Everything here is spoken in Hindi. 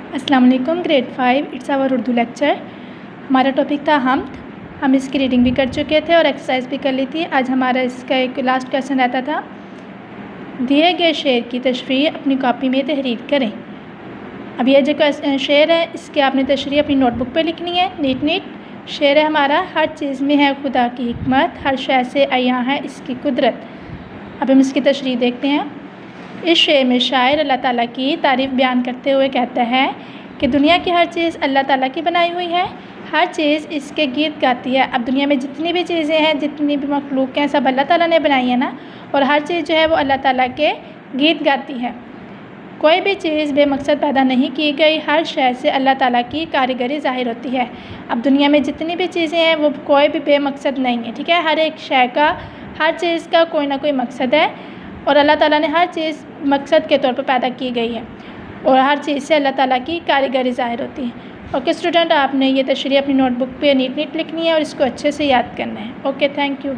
अस्सलाम वालेकुम। Grade 5 it's our Urdu lecture. हमारा टॉपिक था हम इसकी रीडिंग भी कर चुके थे और एक्सरसाइज भी कर ली थी। आज हमारा इसका एक लास्ट क्वेश्चन रहता था, दिए गए शेर की तशरीह अपनी कॉपी में तहरीर करें। अब यह जो शेर है इसकी आपने तशरीह अपनी नोटबुक पे लिखनी है। नीट शेर है हमारा, हर चीज़ में है खुदा की हिकमत, हर शय से अयां है इसकी कुदरत। अब हम इसकी तशरीह देखते हैं। इस शेर में शायर अल्लाह ताला की तारीफ़ बयान करते हुए कहता है कि दुनिया की हर चीज़ अल्लाह ताला की बनाई हुई है, हर चीज़ इसके गीत गाती है। अब दुनिया में जितनी भी चीज़ें हैं, जितनी भी मखलूक हैं, सब अल्लाह ताला ने बनाई है ना, और हर चीज़ जो है वो अल्लाह ताला के गीत गाती है। कोई भी चीज़ बेमकसद पैदा नहीं की गई, हर शय से अल्लाह ताला की कारीगरी ज़ाहिर होती है। अब दुनिया में जितनी भी चीज़ें हैं वो कोई भी बेमकसद नहीं है, ठीक है। हर एक शय का, हर चीज़ का कोई ना कोई मकसद है और अल्लाह ताला ने हर चीज़ मकसद के तौर पर पैदा की गई है और हर चीज़ से अल्लाह ताला की कारीगरी ज़ाहिर होती है। ओके स्टूडेंट, आपने ये तशरीह अपनी नोटबुक पे नीट लिखनी है और इसको अच्छे से याद करना है। Okay, thank you.